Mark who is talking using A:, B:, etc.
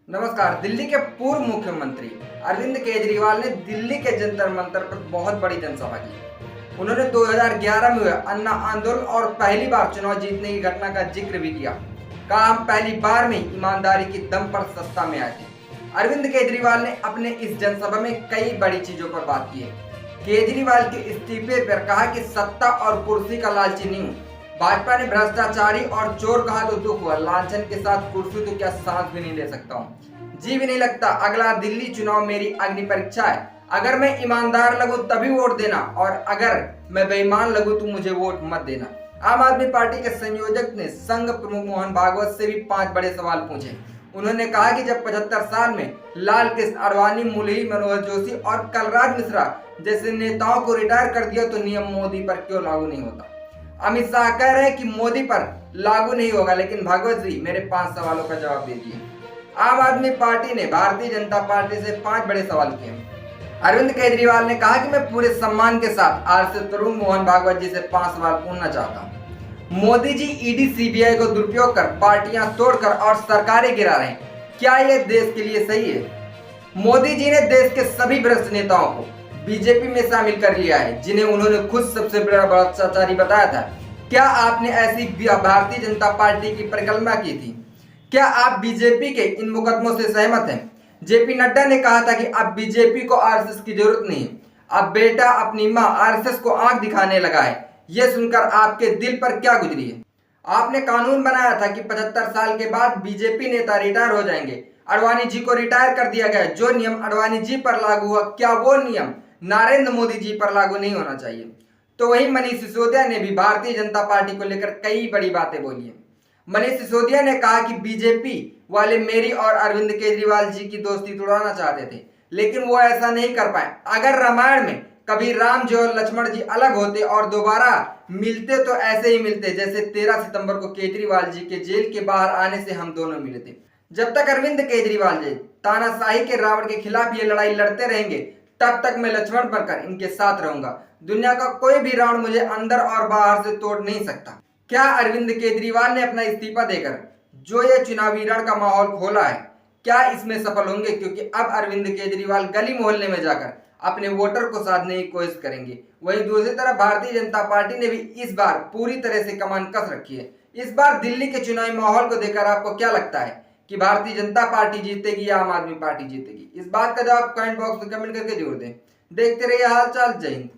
A: नमस्कार। दिल्ली के पूर्व मुख्यमंत्री अरविंद केजरीवाल ने दिल्ली के जंतर मंतर पर बहुत बड़ी जनसभा की। उन्होंने 2011 में हुए अन्ना आंदोलन और पहली बार चुनाव जीतने की घटना का जिक्र भी किया। कहा, हम पहली बार में ईमानदारी की दम पर सत्ता में आए थे। अरविंद केजरीवाल ने अपने इस जनसभा में कई बड़ी चीजों पर बात की है। केजरीवाल के इस्तीफे पर कहा कि सत्ता और कुर्सी का लालची नहीं हूँ। भाजपा ने भ्रष्टाचारी और चोर कहा तो दुख हुआ, लांछन के साथ कुर्सी तो क्या सांस भी नहीं ले सकता हूँ, जी भी नहीं लगता। अगला दिल्ली चुनाव मेरी अग्नि परीक्षा है। अगर मैं ईमानदार लगूं तभी वोट देना, और अगर मैं बेईमान लगूं तो मुझे वोट मत देना। आम आदमी पार्टी के संयोजक ने संघ प्रमुख मोहन भागवत से भी 5 बड़े सवाल पूछे। उन्होंने कहा कि जब 75 साल में लाल कृष्ण आडवाणी, मुरली मनोहर जोशी और कलराज मिश्रा जैसे नेताओं को रिटायर कर दिया तो नियम मोदी पर क्यों लागू नहीं होता। अमित शाह कह रहे हैं कि मोदी पर लागू नहीं होगा, लेकिन भागवत जी मेरे 5 सवालों का जवाब दीजिए। आम आदमी पार्टी ने भारतीय जनता पार्टी से 5 बड़े सवाल किए। अरविंद केजरीवाल ने कहा कि मैं पूरे सम्मान के साथ आरएसएस प्रमुख मोहन भागवत जी से 5 सवाल पूछना चाहता हूँ। मोदी जी ईडी सीबीआई को दुरुपयोग कर पार्टियां तोड़कर और सरकारें गिरा रहे हैं, क्या यह देश के लिए सही है? मोदी जी ने देश के सभी भ्रष्ट नेताओं को बीजेपी में शामिल कर लिया है, जिन्हें उन्होंने खुद सबसे बड़ा भ्रष्टाचारी बताया था। क्या आपने ऐसी भारतीय जनता पार्टी की परिकल्पना की थी? क्या आप बीजेपी के इन मुकदमों से सहमत हैं? जेपी नड्डा ने कहा था कि अब बीजेपी को आरएसएस की जरूरत नहीं है। अब बेटा अपनी मां आरएसएस को आंख दिखाने लगा है। यह सुनकर आपके दिल पर क्या गुजरी है? आपने कानून बनाया था कि 75 साल के बाद बीजेपी नेता रिटायर हो जाएंगे। आडवाणी जी को रिटायर कर दिया गया। जो नियम आडवाणी जी पर लागू हुआ, क्या वो नियम नरेंद्र मोदी जी पर लागू नहीं होना चाहिए? तो वही मनीष सिसोदिया ने भी भारतीय जनता पार्टी को लेकर कई बड़ी बातें बोली हैं। मनीष सिसोदिया ने कहा कि बीजेपी वाले मेरी और अरविंद केजरीवाल जी की दोस्ती तोड़ना चाहते थे, लेकिन वो ऐसा नहीं कर पाए। अगर रामायण में कभी राम जी और लक्ष्मण जी अलग होते और दोबारा मिलते तो ऐसे ही मिलते, जैसे 13 सितंबर को केजरीवाल जी के जेल के बाहर आने से हम दोनों मिले थे। जब तक अरविंद केजरीवाल जी तानाशाही के रावण के खिलाफ ये लड़ाई लड़ते रहेंगे, तब तक मैं लक्ष्मण बनकर इनके साथ रहूंगा। दुनिया का कोई भी रावण मुझे अंदर और बाहर से तोड़ नहीं सकता। क्या अरविंद केजरीवाल ने अपना इस्तीफा देकर जो ये चुनावी रण का माहौल खोला है, क्या इसमें सफल होंगे? क्योंकि अब अरविंद केजरीवाल गली मोहल्ले में जाकर अपने वोटर को साधने की कोशिश करेंगे। वहीं दूसरी तरफ भारतीय जनता पार्टी ने भी इस बार पूरी तरह से कमान कस रखी है। इस बार दिल्ली के चुनावी माहौल को देखकर आपको क्या लगता है कि भारतीय जनता पार्टी जीतेगी या आम आदमी पार्टी जीतेगी? इस बात का जवाब कमेंट बॉक्स में कमेंट करके जरूर दें। देखते रहिए हाल चाल। जय हिंद।